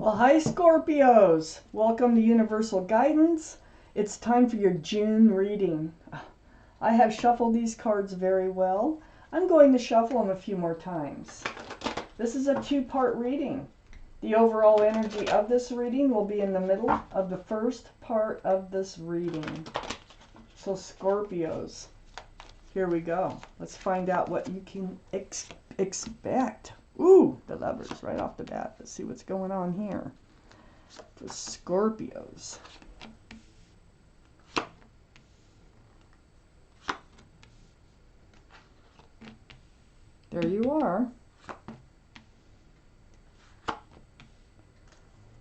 Well, hi Scorpios! Welcome to Universal Guidance. It's time for your June reading. I have shuffled these cards very well. I'm going to shuffle them a few more times. This is a two-part reading. The overall energy of this reading will be in the middle of the first part of this reading. So Scorpios, here we go. Let's find out what you can expect. Ooh, the Lovers right off the bat. Let's see what's going on here for Scorpios. There you are.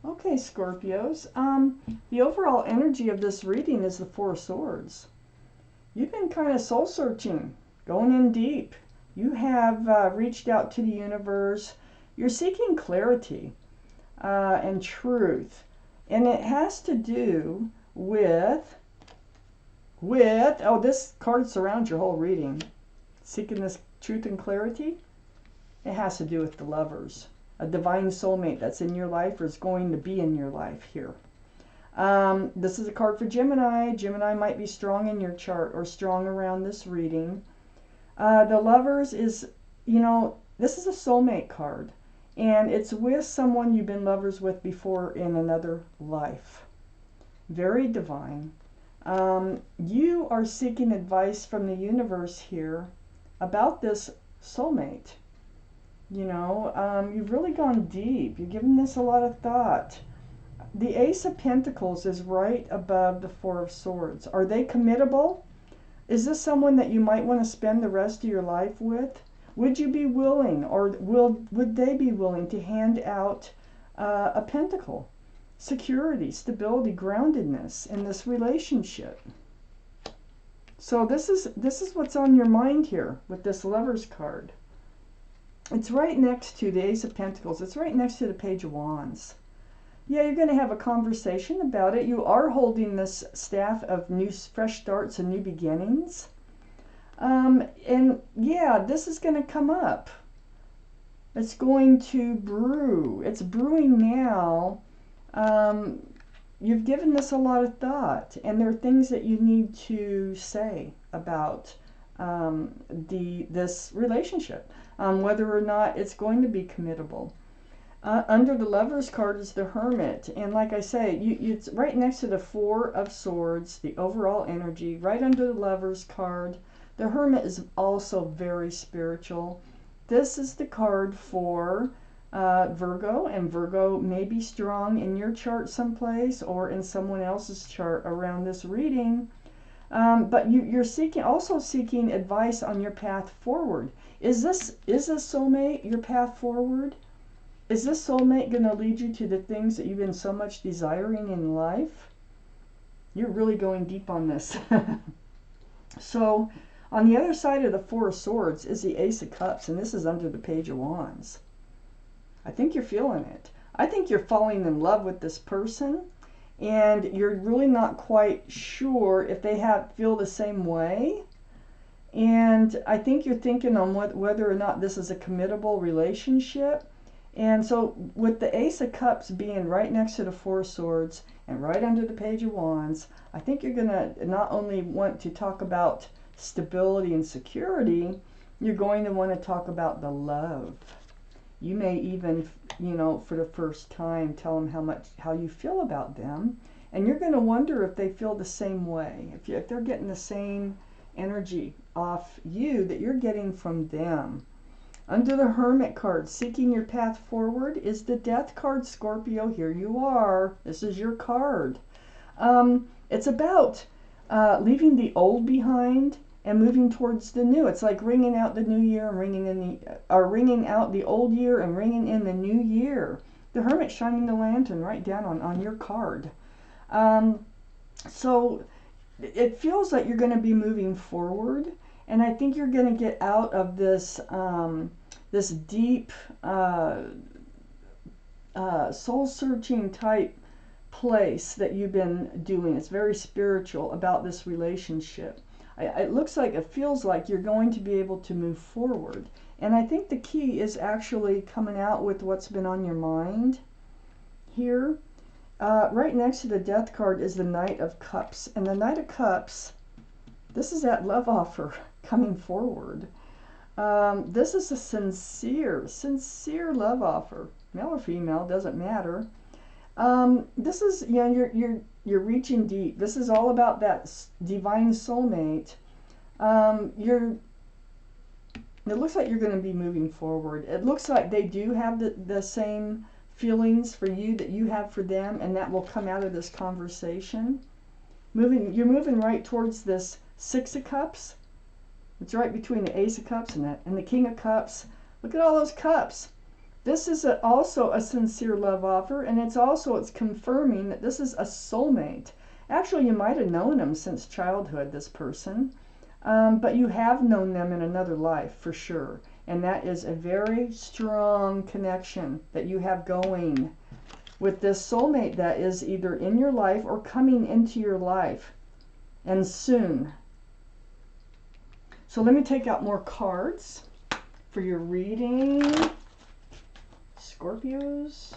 Okay, Scorpios. The overall energy of this reading is the Four of Swords. You've been kind of soul searching, going in deep. You have reached out to the universe. You're seeking clarity and truth. And it has to do with, oh, this card surrounds your whole reading. Seeking this truth and clarity. It has to do with the Lovers. A divine soulmate that's in your life or is going to be in your life here. This is a card for Gemini. Gemini might be strong in your chart or strong around this reading. The Lovers is, you know, this is a soulmate card. And it's with someone you've been lovers with before in another life. Very divine. You are seeking advice from the universe here about this soulmate. You know, you've really gone deep. You've given this a lot of thought. The Ace of Pentacles is right above the Four of Swords. Are they committable? Is this someone that you might want to spend the rest of your life with? Would you be willing, or would they be willing to hand out a pentacle? Security, stability, groundedness in this relationship. So this is what's on your mind here with this Lovers card. It's right next to the Ace of Pentacles. It's right next to the Page of Wands. Yeah, you're going to have a conversation about it. You are holding this staff of fresh starts and new beginnings. And yeah, this is going to come up. It's going to brew. It's brewing now. You've given this a lot of thought, and there are things that you need to say about this relationship, whether or not it's going to be committable. Under the Lovers card is the Hermit, and like I say, it's right next to the Four of Swords, the overall energy, right under the Lovers card. The Hermit is also very spiritual. This is the card for Virgo, and Virgo may be strong in your chart someplace or in someone else's chart around this reading. But you're also seeking advice on your path forward. Is this soulmate your path forward? Is this soulmate going to lead you to the things that you've been so much desiring in life? You're really going deep on this. So, on the other side of the Four of Swords is the Ace of Cups, and this is under the Page of Wands. I think you're feeling it. I think you're falling in love with this person, and you're really not quite sure if they feel the same way. And I think you're thinking on whether or not this is a committable relationship. And so with the Ace of Cups being right next to the Four of Swords and right under the Page of Wands, I think you're going to not only want to talk about stability and security, you're going to want to talk about the love. You may even, you know, for the first time tell them how you feel about them, and you're going to wonder if they feel the same way, if they're getting the same energy off you that you're getting from them. Under the Hermit card, seeking your path forward, is the Death card, Scorpio. Here you are. This is your card. It's about leaving the old behind and moving towards the new. It's like ringing out the new year and ringing out the old year and ringing in the new year. The Hermit shining the lantern right down on your card. So it feels like you're going to be moving forward, and I think you're going to get out of this this deep soul-searching type place that you've been doing. It's very spiritual about this relationship. It feels like you're going to be able to move forward. And I think the key is actually coming out with what's been on your mind here. Right next to the Death card is the Knight of Cups. And the Knight of Cups, this is that love offer coming forward. This is a sincere love offer. Male or female, doesn't matter. This is, you know, you're reaching deep. This is all about that divine soulmate. It looks like you're going to be moving forward. It looks like they do have the same feelings for you that you have for them, and that will come out of this conversation. You're moving right towards this Six of Cups. It's right between the Ace of Cups and the King of Cups. Look at all those cups. This is also a sincere love offer, and it's confirming that this is a soulmate. Actually, you might have known them since childhood, this person. But you have known them in another life for sure. And that is a very strong connection that you have going with this soulmate that is either in your life or coming into your life, and soon. So let me take out more cards for your reading, Scorpios.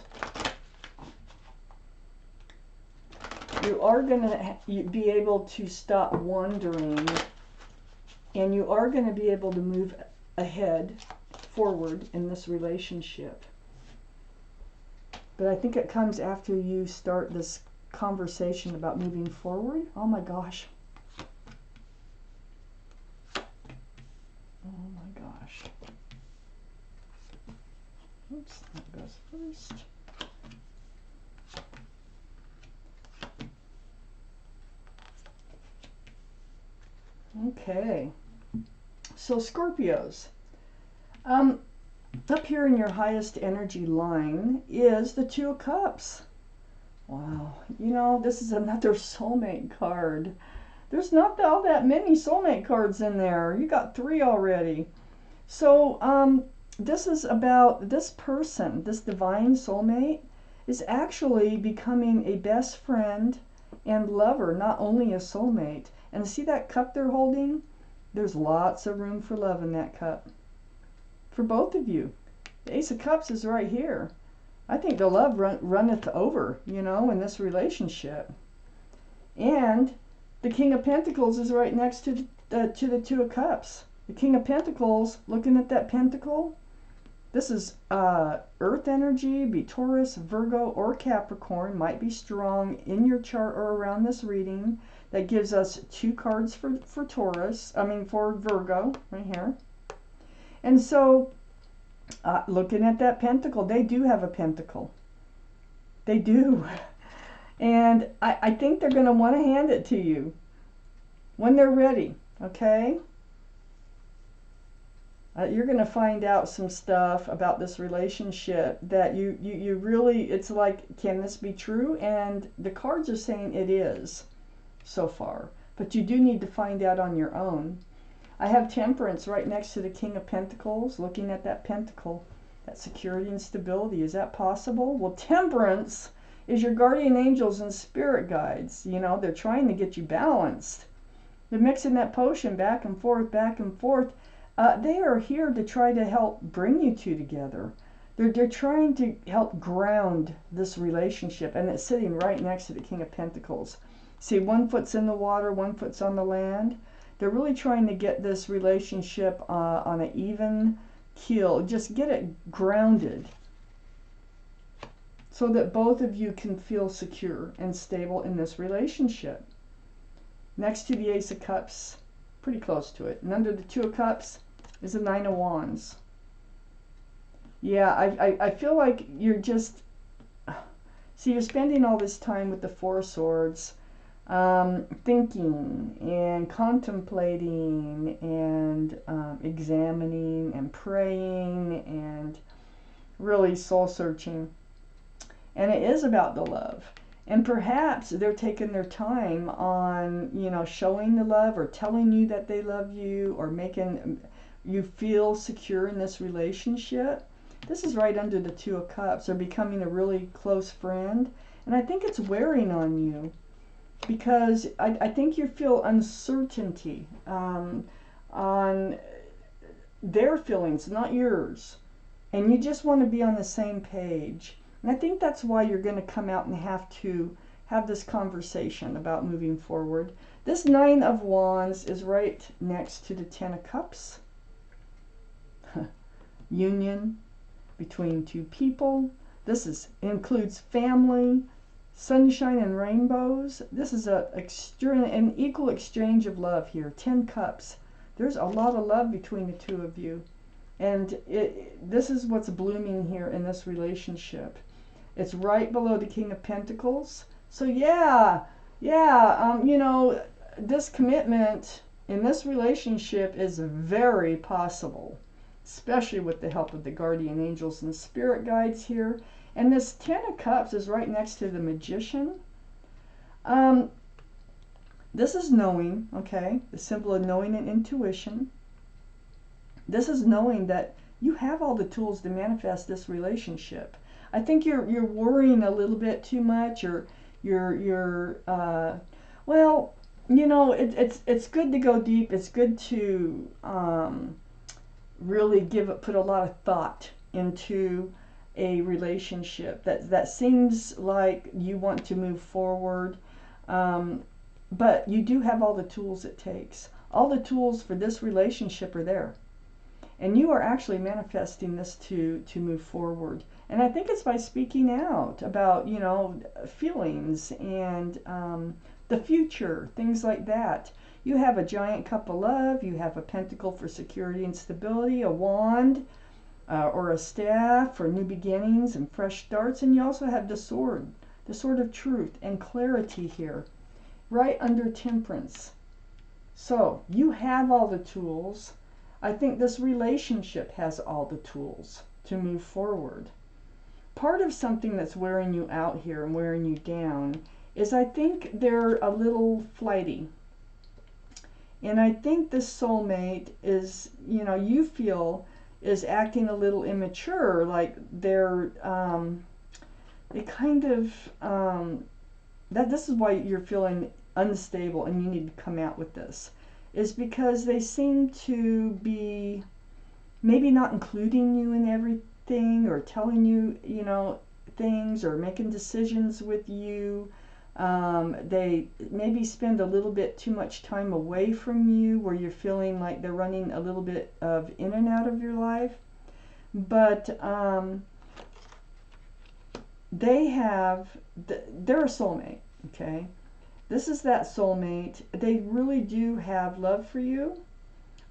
You are going to be able to stop wondering, and you are going to be able to move ahead, forward in this relationship. But I think it comes after you start this conversation about moving forward. Oh my gosh. Oh my gosh. Oops, that goes first. Okay. So Scorpios, up here in your highest energy line is the Two of Cups. Wow, you know, this is another soulmate card. There's not all that many soulmate cards in there. You got 3 already. So this is about this person, this divine soulmate is actually becoming a best friend and lover, not only a soulmate. And see that cup they're holding? There's lots of room for love in that cup. For both of you. The Ace of Cups is right here. I think the love runneth over, you know, in this relationship. And the King of Pentacles is right next to the Two of Cups. The King of Pentacles, looking at that pentacle, this is Earth energy, be Taurus, Virgo, or Capricorn, might be strong in your chart or around this reading. That gives us 2 cards for Taurus, for Virgo, right here. And so, looking at that pentacle, they do have a pentacle. They do. And I think they're going to want to hand it to you when they're ready, okay? You're going to find out some stuff about this relationship that you really, it's like, can this be true? And the cards are saying it is. So far, but you do need to find out on your own. I have Temperance right next to the King of Pentacles, looking at that pentacle, that security and stability. Is that possible? Well, Temperance is your guardian angels and spirit guides. You know, they're trying to get you balanced. They're mixing that potion back and forth, back and forth. They are here to try to help bring you two together. They're trying to help ground this relationship, and it's sitting right next to the King of Pentacles. See, one foot's in the water, one foot's on the land. They're really trying to get this relationship on an even keel. Just get it grounded so that both of you can feel secure and stable in this relationship. Next to the Ace of Cups, pretty close to it. And under the Two of Cups is the Nine of Wands. Yeah, I feel like you're just... See, you're spending all this time with the Four of Swords. Thinking and contemplating and examining and praying and really soul searching. And it is about the love. And perhaps they're taking their time on, you know, showing the love or telling you that they love you or making you feel secure in this relationship. This is right under the Two of Cups. They're becoming a really close friend. And I think it's wearing on you. Because I think you feel uncertainty on their feelings, not yours. And you just want to be on the same page. And I think that's why you're going to come out and have to have this conversation about moving forward. This Nine of Wands is right next to the Ten of Cups. Union between two people. This includes family, sunshine and rainbows. This is an equal exchange of love here. 10 cups. There's a lot of love between the two of you. And this is what's blooming here in this relationship. It's right below the King of Pentacles. So yeah, you know, this commitment in this relationship is very possible, especially with the help of the guardian angels and spirit guides here. And this Ten of Cups is right next to the Magician. This is knowing, okay? The symbol of knowing and intuition. This is knowing that you have all the tools to manifest this relationship. I think you're worrying a little bit too much, or well, you know, it's good to go deep. It's good to really put a lot of thought into a relationship that seems like you want to move forward, but you do have all the tools it takes. All the tools for this relationship are there, and you are actually manifesting this to move forward. And I think it's by speaking out about, you know, feelings and the future, things like that. You have a Giant Cup of Love, you have a Pentacle for security and stability, a Wand or a Staff for new beginnings and fresh starts, and you also have the Sword of Truth and clarity here, right under Temperance. So you have all the tools. I think this relationship has all the tools to move forward. Part of something that's wearing you out here and wearing you down is I think they're a little flighty. And I think this soulmate is, you know, you feel is acting a little immature, like they're, they kind of, this is why you're feeling unstable and you need to come out with this, is because they seem to be maybe not including you in everything, or telling you, you know, things, or making decisions with you. They maybe spend a little bit too much time away from you, where you're feeling like they're running a little bit of in and out of your life. But they're a soulmate, okay? This is that soulmate. They really do have love for you.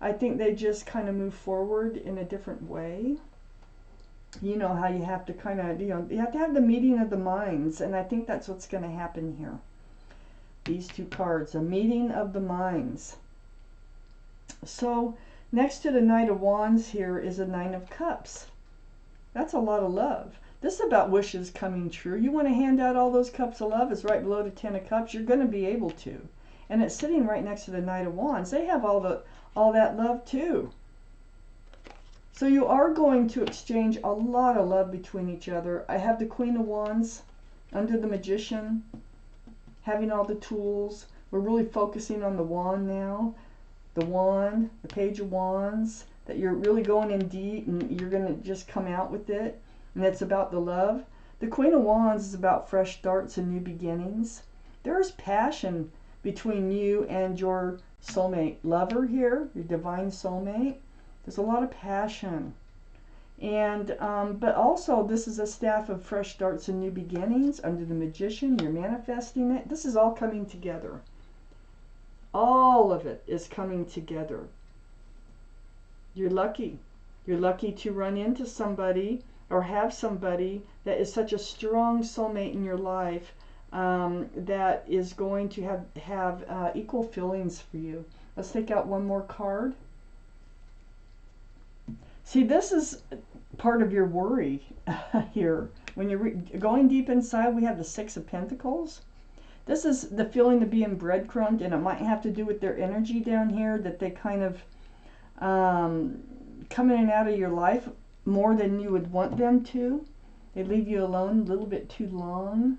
I think they just kind of move forward in a different way. You know how you have to kind of, you know, you have to have the meeting of the minds, and I think that's what's going to happen here. These two cards, a meeting of the minds. So next to the Knight of Wands here is a Nine of Cups. That's a lot of love. This is about wishes coming true. You want to hand out all those cups of love. It's right below the Ten of Cups. You're going to be able to. And it's sitting right next to the Knight of Wands. They have all that love too. So you are going to exchange a lot of love between each other. I have the Queen of Wands under the Magician, having all the tools. We're really focusing on the Wand now. The Wand, the Page of Wands, that you're really going in deep and you're going to just come out with it. And it's about the love. The Queen of Wands is about fresh starts and new beginnings. There's passion between you and your soulmate lover here, your divine soulmate. There's a lot of passion. And but also this is a staff of fresh starts and new beginnings under the Magician. You're manifesting it. This is all coming together. All of it is coming together. You're lucky. You're lucky to run into somebody or have somebody that is such a strong soulmate in your life, that is going to have equal feelings for you. Let's take out one more card. See, this is part of your worry here. When you're going deep inside, we have the Six of Pentacles. This is the feeling of being breadcrumbed, and it might have to do with their energy down here, that they kind of come in and out of your life more than you would want them to. They leave you alone a little bit too long.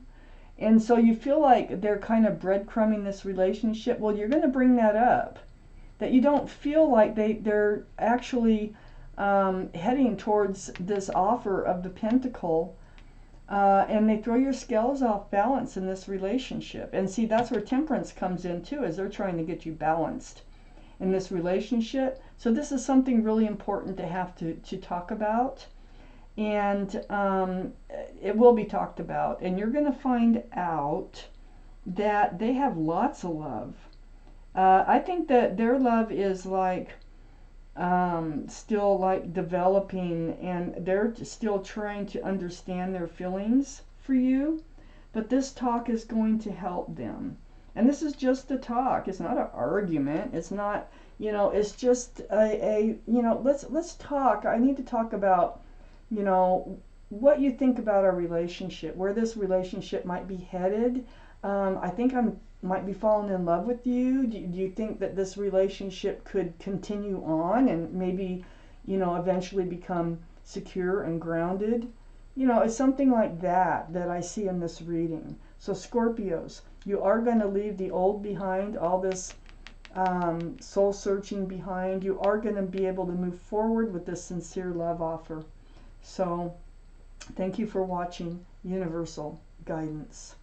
And so you feel like they're kind of breadcrumbing this relationship. Well, you're going to bring that up. That you don't feel like they're actually heading towards this offer of the Pentacle. And they throw your scales off balance in this relationship. And see, that's where temperance comes in too, is they're trying to get you balanced in this relationship. So this is something really important to have to talk about. And it will be talked about. And you're going to find out that they have lots of love. I think that their love is like still like developing, and they're still trying to understand their feelings for you. But this talk is going to help them. And this is just a talk. It's not an argument. It's not, it's just let's talk. I need to talk about, what you think about our relationship, where this relationship might be headed. I think I might be falling in love with you. Do you think that this relationship could continue on and maybe, eventually become secure and grounded? It's something like that that I see in this reading. So Scorpios, you are going to leave the old behind, all this soul searching behind. You are going to be able to move forward with this sincere love offer. So thank you for watching Universal Guidance.